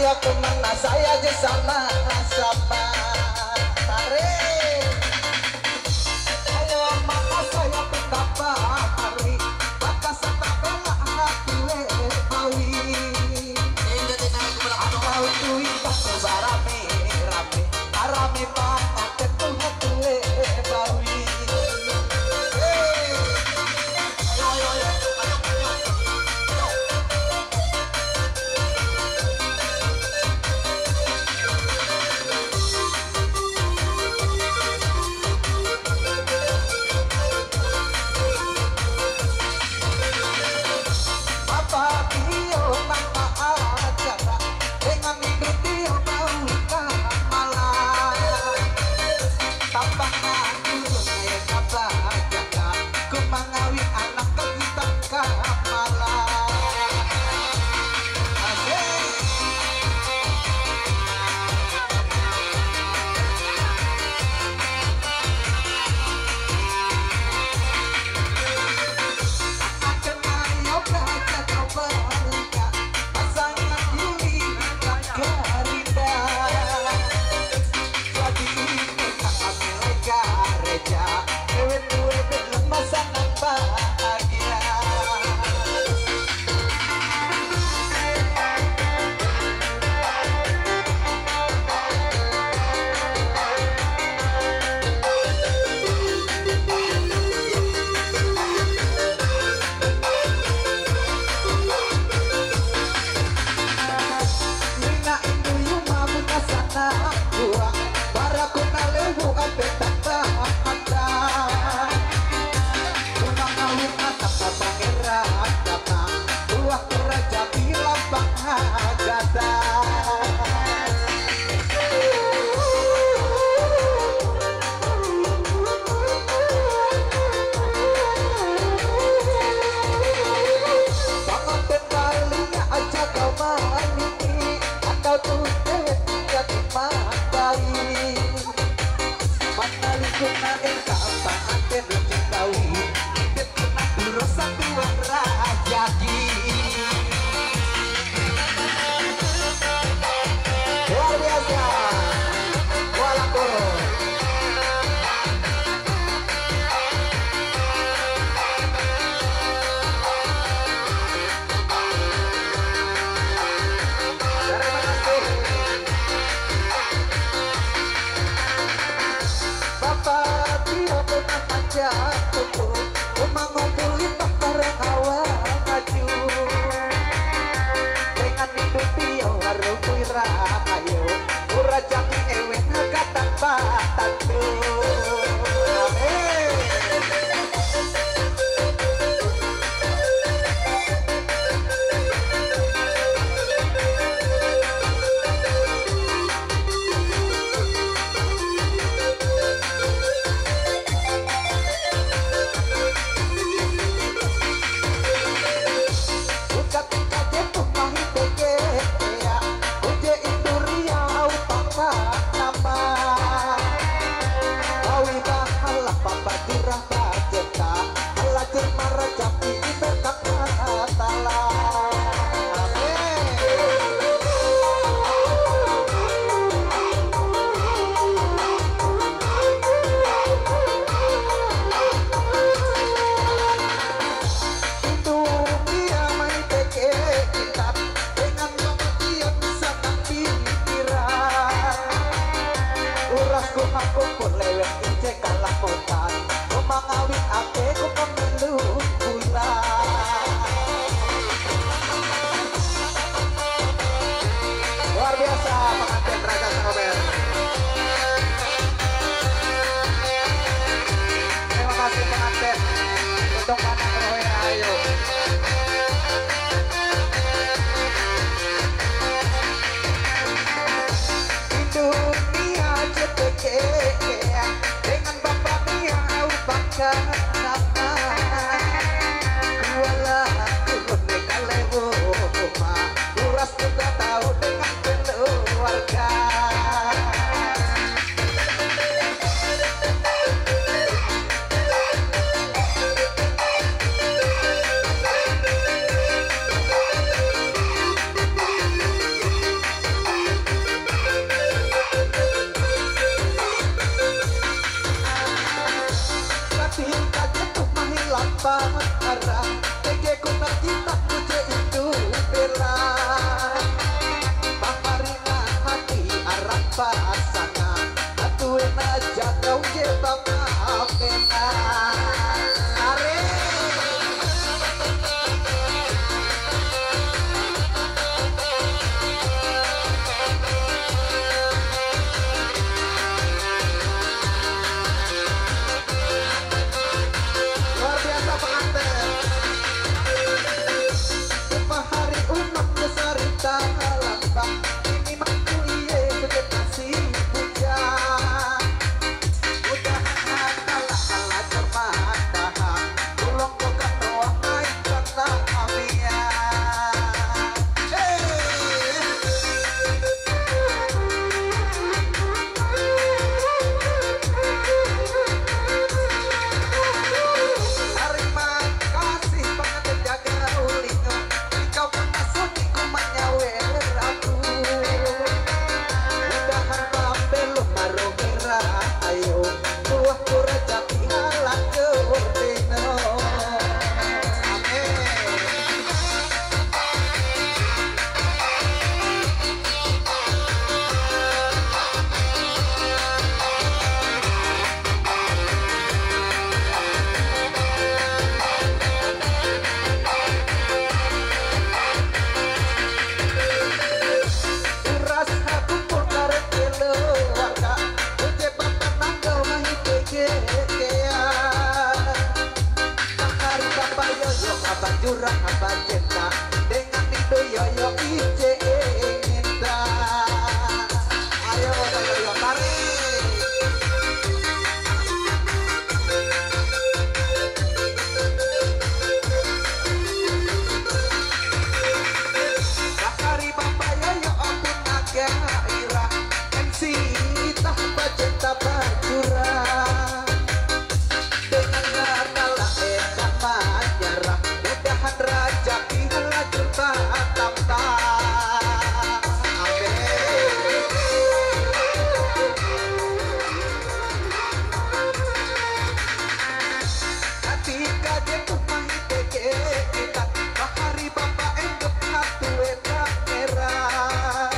Ayo kemana saya di sama-sama. Tarik. Ayo maka saya betapa hari maka tak bela hati lebawi. Atau tuh tak rame rame rame pak ketuh hati lebawi. para tege kuna kita kuje itu bela paharina hati arah pasangan atuena jagau je bapa pena are jurang apa cinta dengan itu yoyo ice minta ayo yoyo tarik bakari bapak yoyo ampun naga ira MC itah cinta berjurang dengan kalah majarah raja ihalah juta tapta ketika dia kumahi teke kita bahari bapak endok hatu eta merah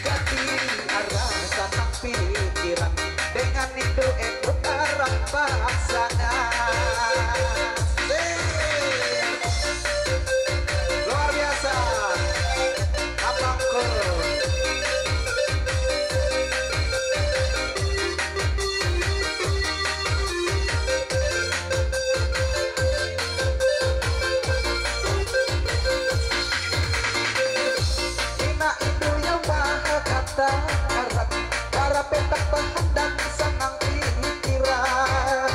ganti arah sanang pikiran dengan itu endok arah pasangan harap para petak bahan dan sanang pikiran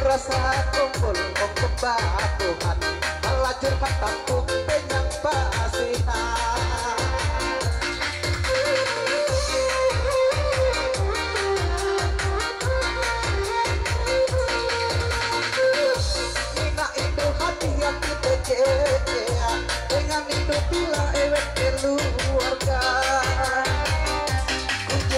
rasa kumpul kebatuhan melajur kataku penyang pasihan Nina itu hati yang kita kekea dengan itu bila ewek keluarga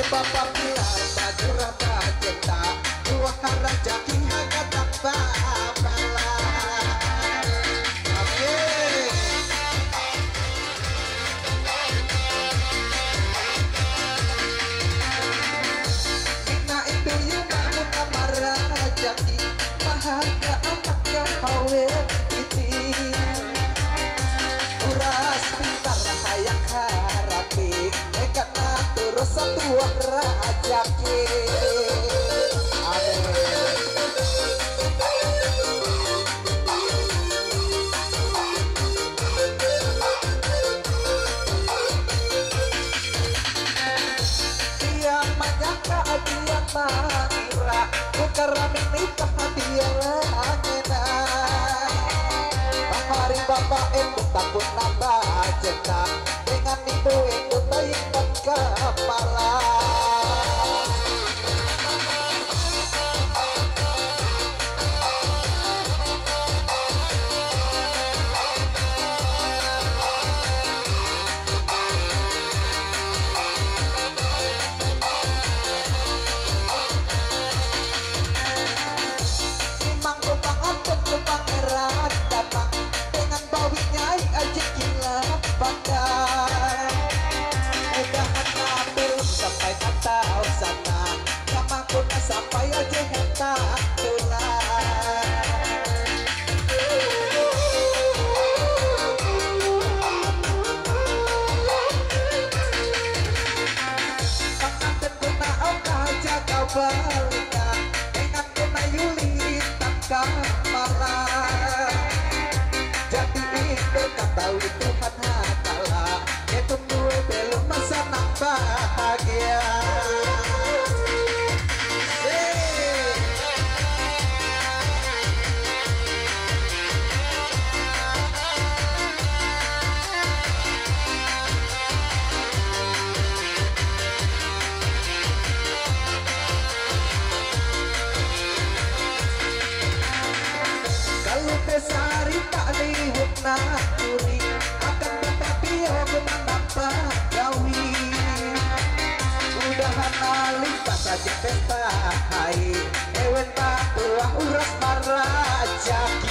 bapak biasa jurata cinta dua raja pihak kata bapala amin Nina itu yang bangun kamar raja bahagia anak yang kawe iti uras pintar hayang harapi nekat terus satu raja ki dia menyangka dia mengira bukan nikah dia ngena hari bapak itu takut nambah cinta dengan itu taikkan kepala gawi Tuhan hatala itu gue belum masa nak bahagia. Kalau pesari tak lihut nakuri akan bapak piok menapa gawi. Udahan nalik pas aja pesta hai ewen tak tuah uras marajak.